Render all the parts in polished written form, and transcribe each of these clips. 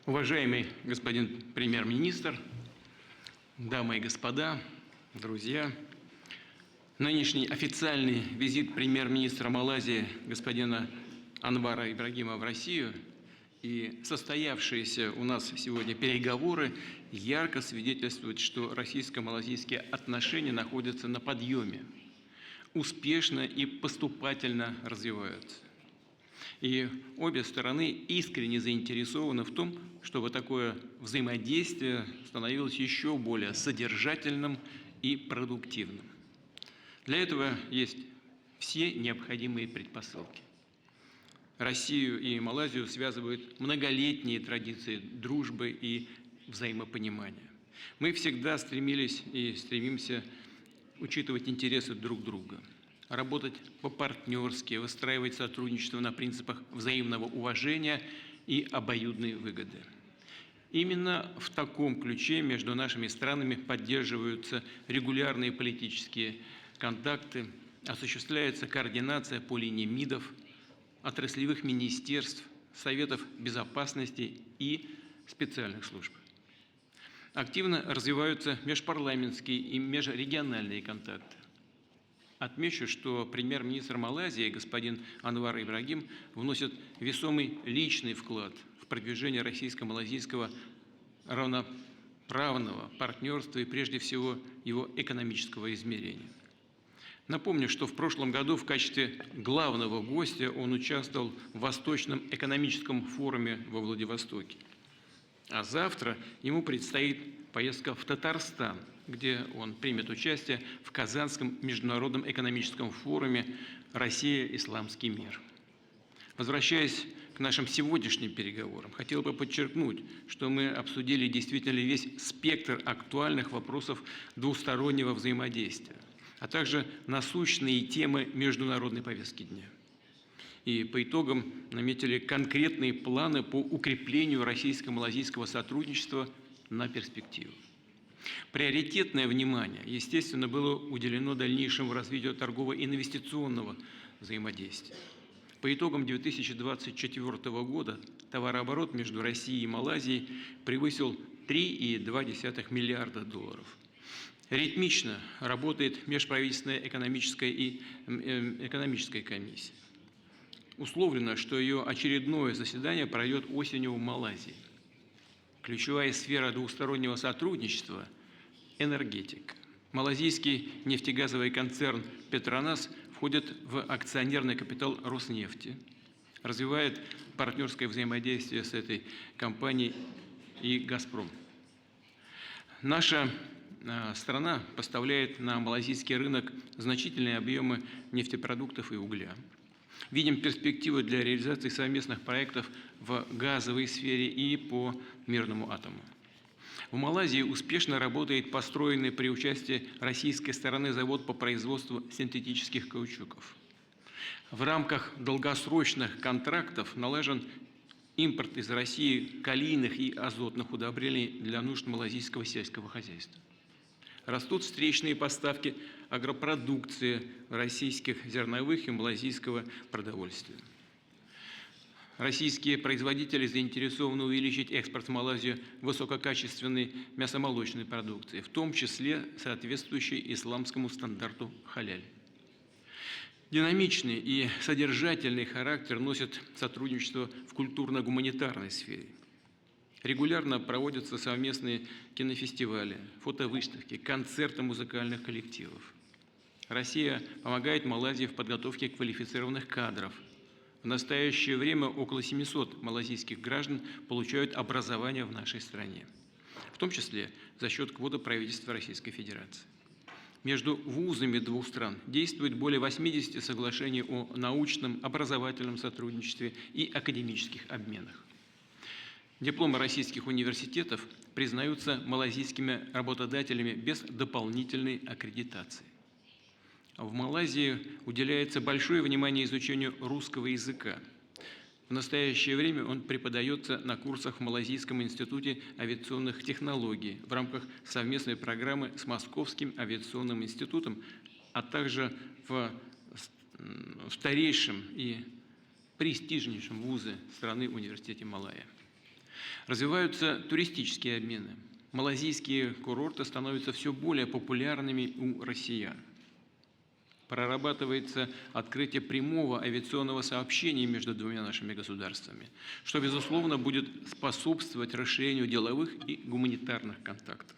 Уважаемый господин премьер-министр, дамы и господа, друзья, нынешний официальный визит премьер-министра Малайзии господина Анвара Ибрагима в Россию и состоявшиеся у нас сегодня переговоры ярко свидетельствуют, что российско-малайзийские отношения находятся на подъеме, успешно и поступательно развиваются. И обе стороны искренне заинтересованы в том, чтобы такое взаимодействие становилось еще более содержательным и продуктивным. Для этого есть все необходимые предпосылки. Россию и Малайзию связывают многолетние традиции дружбы и взаимопонимания. Мы всегда стремились и стремимся учитывать интересы друг друга, работать по-партнерски, выстраивать сотрудничество на принципах взаимного уважения и обоюдной выгоды. Именно в таком ключе между нашими странами поддерживаются регулярные политические контакты, осуществляется координация по линии МИДов, отраслевых министерств, Советов безопасности и специальных служб. Активно развиваются межпарламентские и межрегиональные контакты. Отмечу, что премьер-министр Малайзии господин Анвар Ибрагим вносит весомый личный вклад в продвижение российско-малайзийского равноправного партнерства и прежде всего его экономического измерения. Напомню, что в прошлом году в качестве главного гостя он участвовал в Восточном экономическом форуме во Владивостоке. А завтра ему предстоит поездка в Татарстан, где он примет участие в Казанском международном экономическом форуме «Россия. Исламский мир». Возвращаясь к нашим сегодняшним переговорам, хотел бы подчеркнуть, что мы обсудили действительно весь спектр актуальных вопросов двустороннего взаимодействия, а также насущные темы международной повестки дня. И по итогам наметили конкретные планы по укреплению российско-малайзийского сотрудничества на перспективу. Приоритетное внимание, естественно, было уделено дальнейшему развитию торгово-инвестиционного взаимодействия. По итогам 2024 года товарооборот между Россией и Малайзией превысил $3,2 миллиарда. Ритмично работает межправительственная экономическая комиссия. Условлено, что ее очередное заседание пройдет осенью в Малайзии. Ключевая сфера двустороннего сотрудничества – энергетика. Малайзийский нефтегазовый концерн «Петронас» входит в акционерный капитал Роснефти, развивает партнерское взаимодействие с этой компанией и «Газпром». Наша страна поставляет на малайзийский рынок значительные объемы нефтепродуктов и угля. Видим перспективы для реализации совместных проектов в газовой сфере и по мирному атому. В Малайзии успешно работает построенный при участии российской стороны завод по производству синтетических каучуков. В рамках долгосрочных контрактов налажен импорт из России калийных и азотных удобрений для нужд малайзийского сельского хозяйства. Растут встречные поставки агропродукции российских зерновых и малайзийского продовольствия. Российские производители заинтересованы увеличить экспорт в Малайзию высококачественной мясомолочной продукции, в том числе соответствующей исламскому стандарту халяль. Динамичный и содержательный характер носит сотрудничество в культурно-гуманитарной сфере. Регулярно проводятся совместные кинофестивали, фотовыставки, концерты музыкальных коллективов. Россия помогает Малайзии в подготовке квалифицированных кадров. В настоящее время около 700 малайзийских граждан получают образование в нашей стране, в том числе за счет квоты правительства Российской Федерации. Между вузами двух стран действует более 80 соглашений о научном, образовательном сотрудничестве и академических обменах. Дипломы российских университетов признаются малайзийскими работодателями без дополнительной аккредитации. В Малайзии уделяется большое внимание изучению русского языка. В настоящее время он преподается на курсах в Малайзийском институте авиационных технологий в рамках совместной программы с Московским авиационным институтом, а также в старейшем и престижнейшем вузе страны университете Малайя. Развиваются туристические обмены. Малайзийские курорты становятся все более популярными у россиян. Прорабатывается открытие прямого авиационного сообщения между двумя нашими государствами, что, безусловно, будет способствовать расширению деловых и гуманитарных контактов.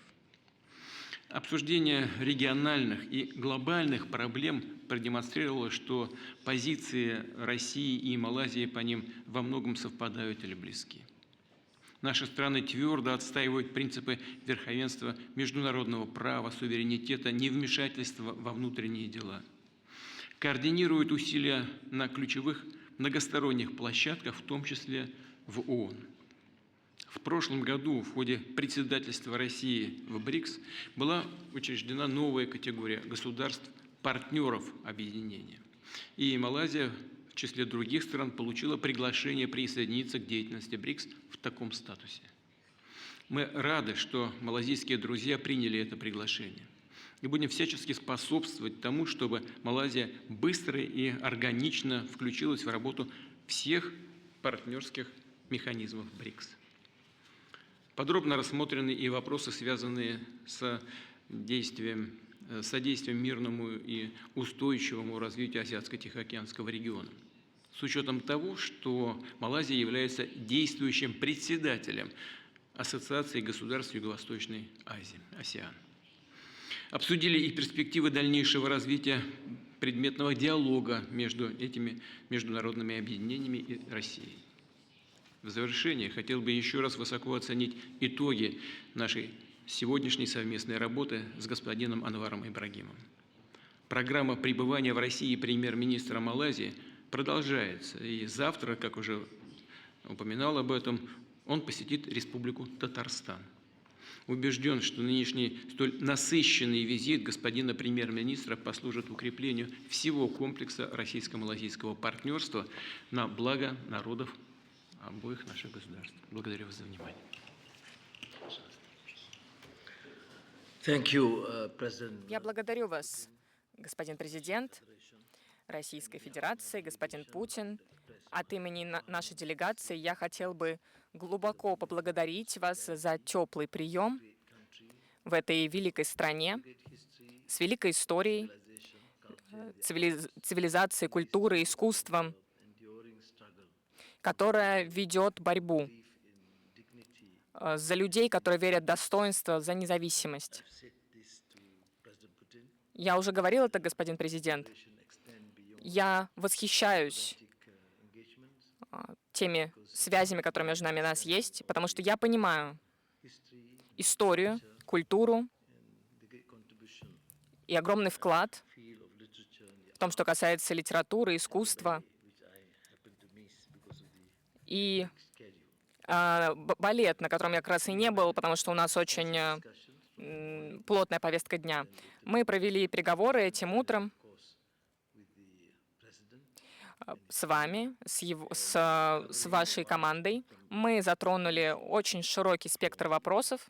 Обсуждение региональных и глобальных проблем продемонстрировало, что позиции России и Малайзии по ним во многом совпадают или близки. Наши страны твердо отстаивают принципы верховенства международного права, суверенитета, невмешательства во внутренние дела. Координируют усилия на ключевых многосторонних площадках, в том числе в ООН. В прошлом году в ходе председательства России в БРИКС была учреждена новая категория государств-партнеров объединения. И Малайзия в числе других стран получила приглашение присоединиться к деятельности БРИКС в таком статусе. Мы рады, что малайзийские друзья приняли это приглашение. И будем всячески способствовать тому, чтобы Малайзия быстро и органично включилась в работу всех партнерских механизмов БРИКС. Подробно рассмотрены и вопросы, связанные с содействием мирному и устойчивому развитию Азиатско-Тихоокеанского региона. С учетом того, что Малайзия является действующим председателем Ассоциации государств Юго-Восточной Азии, АСЕАН. Обсудили и перспективы дальнейшего развития предметного диалога между этими международными объединениями и Россией. В завершение хотел бы еще раз высоко оценить итоги нашей сегодняшней совместной работы с господином Анваром Ибрагимом. Программа пребывания в России премьер-министра Малайзии продолжается, и завтра, как уже упоминал об этом, он посетит Республику Татарстан. Убежден, что нынешний столь насыщенный визит господина премьер-министра послужит укреплению всего комплекса российско-малайзийского партнерства на благо народов обоих наших государств. Благодарю вас за внимание. Я благодарю вас, господин президент Российской Федерации, господин Путин. От имени нашей делегации я хотел бы глубоко поблагодарить вас за теплый прием в этой великой стране с великой историей, цивилизацией, культурой, искусством, которая ведет борьбу за людей, которые верят в достоинство, за независимость. Я уже говорил это, господин президент. Я восхищаюсь теми связями, которые между нами нас есть, потому что я понимаю историю, культуру и огромный вклад в том, что касается литературы, искусства и балет, на котором я как раз и не был, потому что у нас очень плотная повестка дня. Мы провели переговоры этим утром с вами, с вашей командой. Мы затронули очень широкий спектр вопросов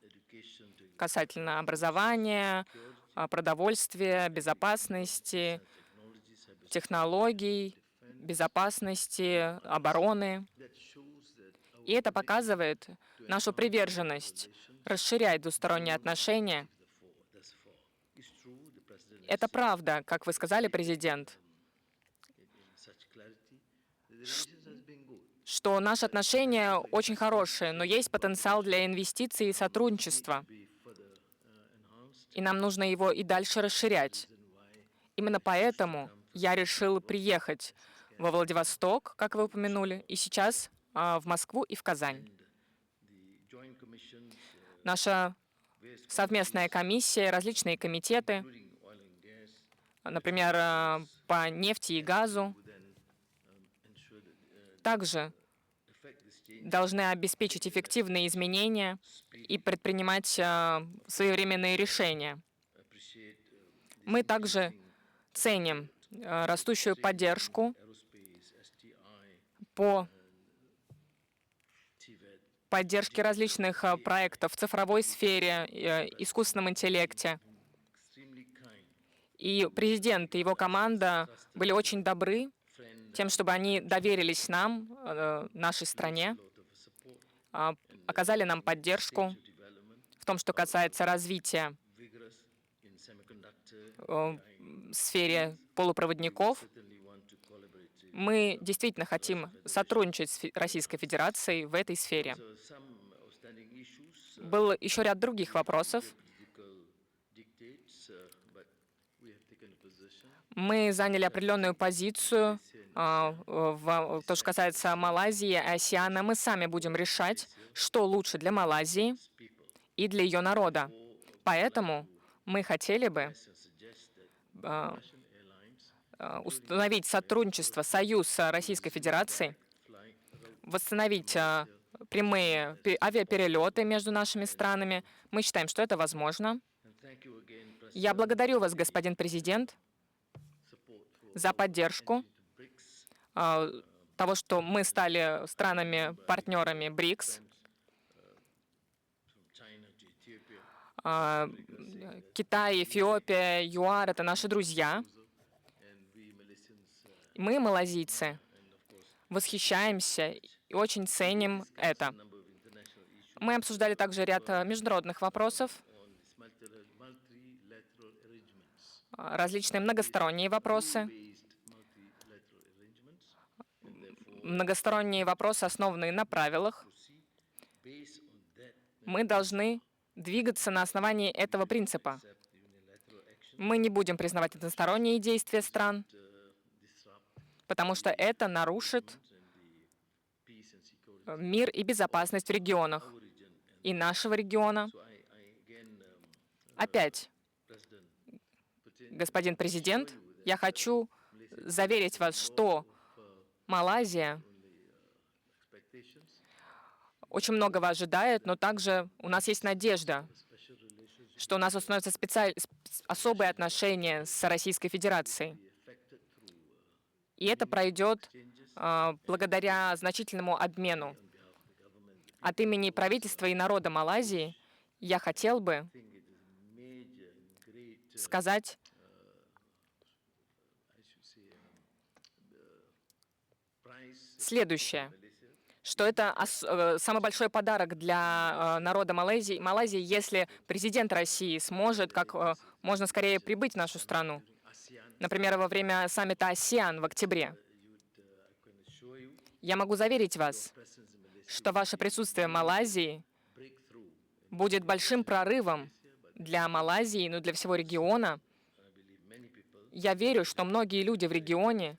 касательно образования, продовольствия, безопасности, технологий, безопасности, обороны. И это показывает нашу приверженность расширять двусторонние отношения. Это правда, как вы сказали, президент, что наши отношения очень хорошие, но есть потенциал для инвестиций и сотрудничества. И нам нужно его и дальше расширять. Именно поэтому я решил приехать во Владивосток, как вы упомянули, и сейчас в Москву и в Казань. Наша совместная комиссия, различные комитеты, например, по нефти и газу, также должны обеспечить эффективные изменения и предпринимать своевременные решения. Мы также ценим растущую поддержку по поддержке различных проектов в цифровой сфере, искусственном интеллекте. И президент и его команда были очень добры тем, чтобы они доверились нам, нашей стране, оказали нам поддержку в том, что касается развития в сфере полупроводников. Мы действительно хотим сотрудничать с Российской Федерацией в этой сфере. Был еще ряд других вопросов. Мы заняли определенную позицию в то, что касается Малайзии и АСЕАНа. Мы сами будем решать, что лучше для Малайзии и для ее народа. Поэтому мы хотели бы установить сотрудничество, союз с Российской Федерацией, восстановить прямые авиаперелеты между нашими странами. Мы считаем, что это возможно. Я благодарю вас, господин президент, за поддержку того, что мы стали странами-партнерами БРИКС. Китай, Эфиопия, ЮАР — это наши друзья. Мы, малазийцы, восхищаемся и очень ценим это. Мы обсуждали также ряд международных вопросов, различные многосторонние вопросы. Многосторонние вопросы, основанные на правилах. Мы должны двигаться на основании этого принципа. Мы не будем признавать односторонние действия стран, потому что это нарушит мир и безопасность в регионах и нашего региона. Опять, господин президент, я хочу заверить вас, что Малайзия очень многого ожидает, но также у нас есть надежда, что у нас установятся особые отношения с Российской Федерацией. И это пройдет благодаря значительному обмену. От имени правительства и народа Малайзии я хотел бы сказать следующее, что это самый большой подарок для народа Малайзии, если президент России сможет как можно скорее прибыть в нашу страну. Например, во время саммита АСЕАН в октябре. Я могу заверить вас, что ваше присутствие в Малайзии будет большим прорывом для Малайзии, но для всего региона. Я верю, что многие люди в регионе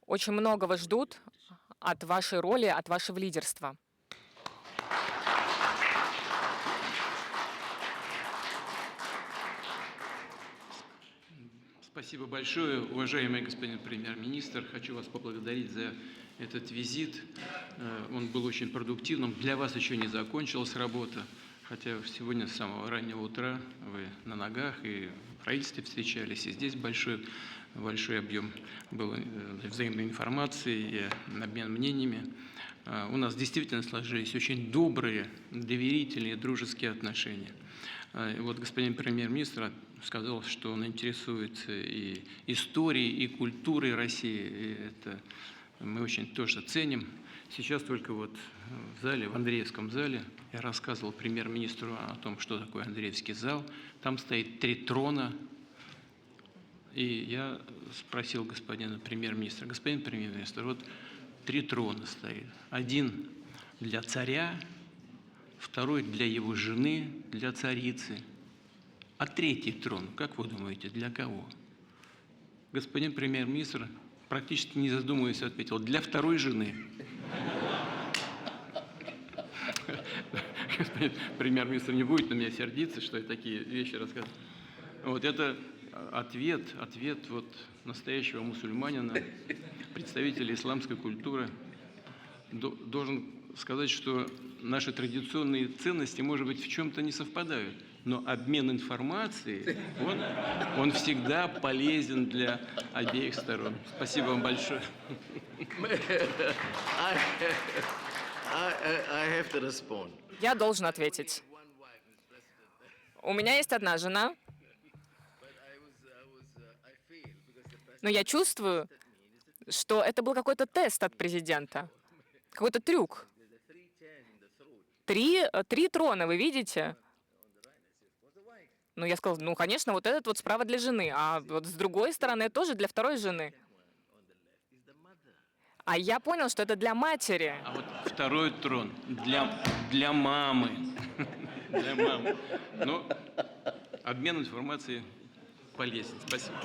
очень многого ждут от вашей роли, от вашего лидерства. Спасибо большое, уважаемый господин премьер-министр. Хочу вас поблагодарить за этот визит. Он был очень продуктивным. Для вас еще не закончилась работа, хотя сегодня с самого раннего утра вы на ногах и в правительстве встречались, и здесь большой объем был взаимной информации и обмен мнениями. У нас действительно сложились очень добрые, доверительные, дружеские отношения. Вот господин премьер-министр сказал, что он интересуется и историей, и культурой России. И это мы очень тоже ценим. Сейчас только вот в зале, в Андреевском зале, я рассказывал премьер-министру о том, что такое Андреевский зал. Там стоит 3 трона. И я спросил господина премьер-министра: господин премьер-министр, вот 3 трона стоит. Один для царя, второй для его жены, для царицы. А 3-й трон, как вы думаете, для кого? Господин премьер-министр, практически не задумываясь, ответил: для 2-й жены. Господин премьер-министр не будет на меня сердиться, что я такие вещи рассказываю. Вот это ответ вот настоящего мусульманина, представителя исламской культуры. Должен сказать, что наши традиционные ценности, может быть, в чем-то не совпадают, но обмен информацией, он всегда полезен для обеих сторон. Спасибо вам большое. Я должен ответить. У меня есть одна жена, но я чувствую, что это был какой-то тест от президента, какой-то трюк. Три трона, вы видите? Ну, я сказал, ну, конечно, вот этот вот справа для жены, а вот с другой стороны тоже для второй жены. А я понял, что это для матери. А вот второй трон для мамы. Для мамы. Но обмен информацией полезен. Спасибо.